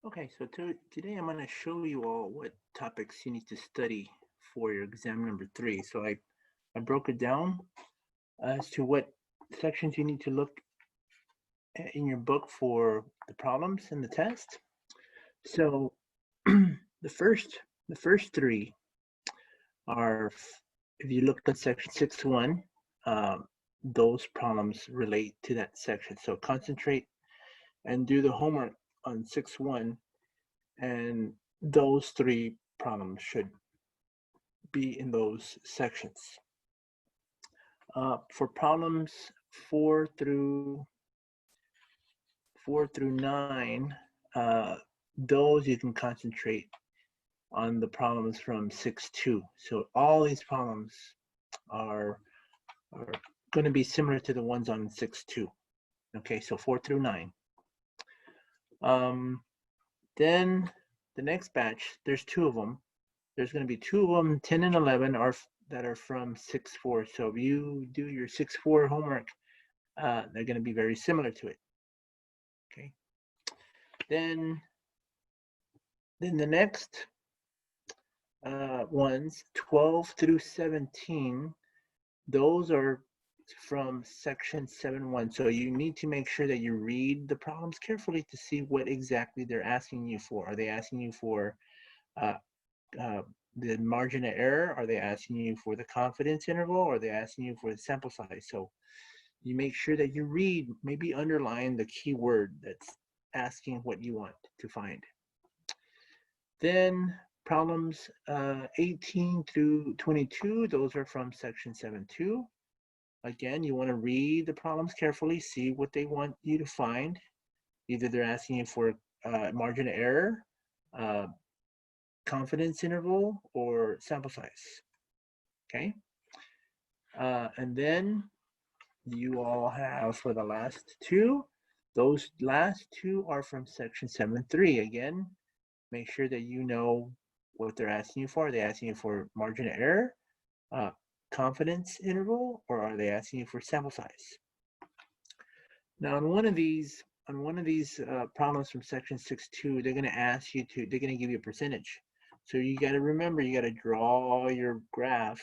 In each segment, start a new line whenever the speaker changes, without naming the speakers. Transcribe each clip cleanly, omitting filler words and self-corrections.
Okay, so today I'm going to show you all what topics you need to study for your exam number 3. So I broke it down as to what sections you need to look in your book for the problems in the test. So the first the first three are, if you look at section 6.1, those problems relate to that section. So concentrate and do the homework on 6.1, and those three problems should be in those sections. For problems 4 through 9, those you can concentrate on the problems from 6.2. So all these problems are going to be similar to the ones on 6.2. Okay, so 4 through 9. Then the next batch, there's two of them. There's going to be two of them, 10 and 11, that are from 6.4. So if you do your 6.4 homework, they're going to be very similar to it. Okay. Then the next ones, 12 through 17, those are from section 7.1. So you need to make sure that you read the problems carefully to see what exactly they're asking you for. Are they asking you for uh, uh, the margin of error? Are they asking you for the confidence interval? Or are they asking you for the sample size? So you make sure that you read, maybe underline the keyword that's asking what you want to find. Then problems 18 through 22, those are from section 7.2. Again, you want to read the problems carefully, see what they want you to find. Either they're asking you for margin of error, uh, confidence interval, or sample size. Okay. And then you all have, for the last two, those last two are from section 7.3. Again, make sure that you know what they're asking you for. Are they asking you for margin of error, uh, confidence interval, or are they asking you for sample size? Now, on one of these problems from section 6.2, they're going to ask you to, they're going to give you a percentage. So you got to remember, you got to draw your graph,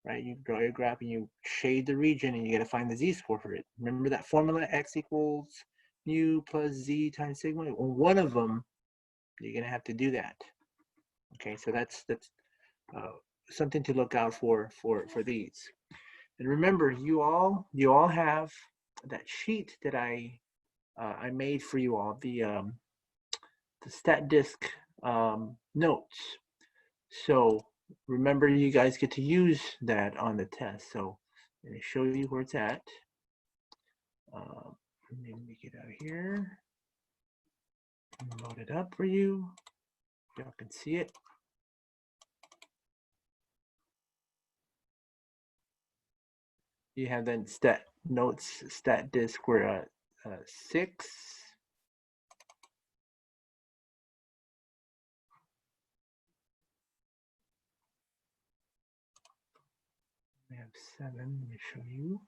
right? You draw your graph and you shade the region, and you got to find the z-score for it. Remember that formula, x equals mu plus z times sigma? Well, one of them, you're going to have to do that. Okay, so that's uh, something to look out for these. And remember, you all have that sheet that I made for you all, the StatDisk notes. So remember, you guys get to use that on the test. So let me show you where it's at. Let me make it out here. Load it up for you. Y'all can see it. You have then stat notes, StatDisk, where 6. We have 7. Let me show you.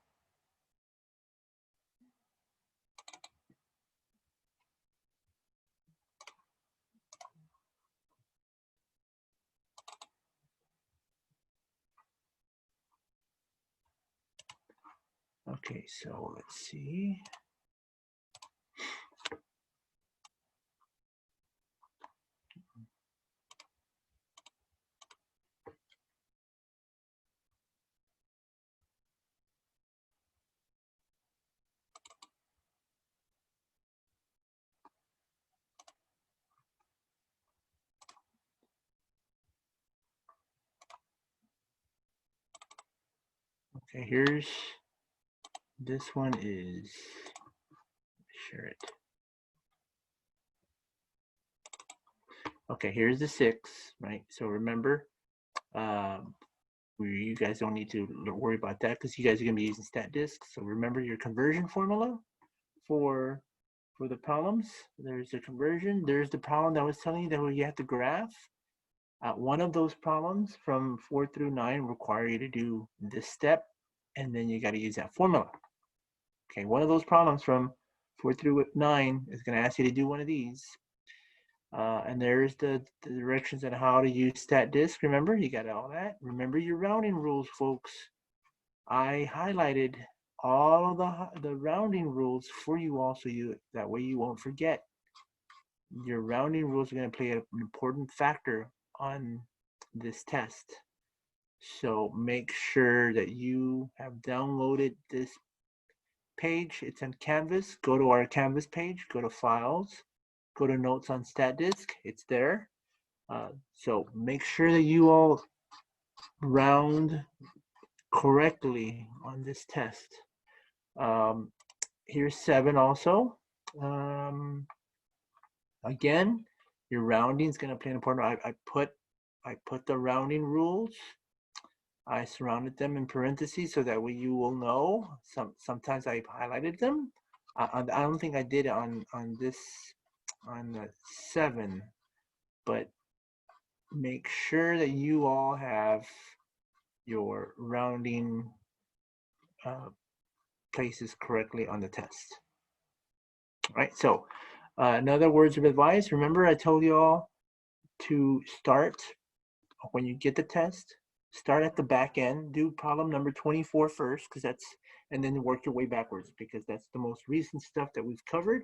Okay, so let's see. Okay, here's, this one is, share it. Okay, here's the 6, right? So remember, you guys don't need to worry about that because you guys are going to be using StatDisk. So remember your conversion formula for the problems. There's the conversion. There's the problem that I was telling you that you have to graph. One of those problems from 4 through 9 require you to do this step, and then you got to use that formula. Okay, one of those problems from 4 through 9 is going to ask you to do one of these. And there's the directions on how to use StatDisk. Remember, you got all that. Remember your rounding rules, folks. I highlighted all of the rounding rules for you all, so that way you won't forget. Your rounding rules are going to play an important factor on this test. So make sure that you have downloaded this page. It's on Canvas. Go to our Canvas page, go to Files, go to Notes on StatDisk. It's there. So make sure that you all round correctly on this test. Here's 7 also. Again, your rounding is going to play an important. I put the rounding rules. I surrounded them in parentheses so that way you will know. Sometimes I highlighted them. I don't think I did on this on the 7, but make sure that you all have your rounding places correctly on the test. All right, so another words of advice. Remember, I told you all to start when you get the test. Start at the back end. Do problem number 24 first, because and then work your way backwards, because that's the most recent stuff that we've covered,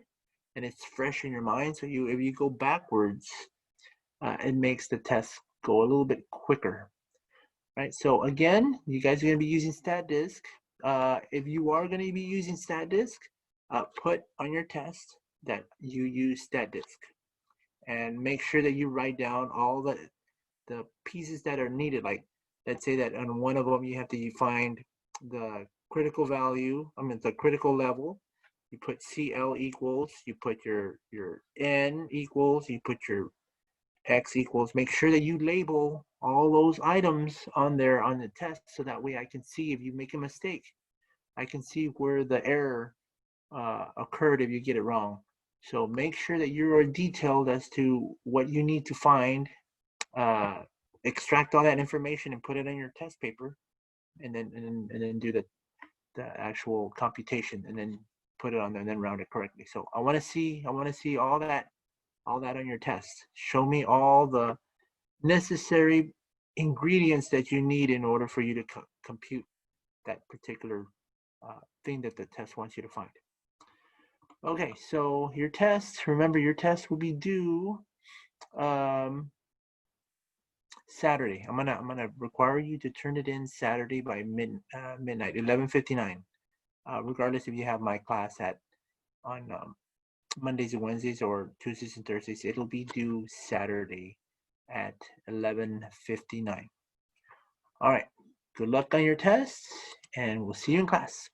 and it's fresh in your mind. So if you go backwards, it makes the test go a little bit quicker. Right. So again, you guys are going to be using StatDisk. If you are going to be using StatDisk, put on your test that you use StatDisk, and make sure that you write down all the pieces that are needed. Like, let's say that on one of them you have to find the critical value. The critical level. You put CL equals. You put your N equals. You put your X equals. Make sure that you label all those items on there on the test, so that way I can see if you make a mistake. I can see where the error occurred if you get it wrong. So make sure that you're detailed as to what you need to find, extract all that information and put it on your test paper, and then do the actual computation, and then put it on there and then round it correctly. So I want to see all that on your test. Show me all the necessary ingredients that you need in order for you to compute that particular thing that the test wants you to find. Okay, so your test, remember your test will be due Saturday. I'm gonna require you to turn it in Saturday by midnight, 11:59. Regardless if you have my class on Mondays and Wednesdays or Tuesdays and Thursdays, it'll be due Saturday at 11:59. All right, good luck on your tests, and we'll see you in class.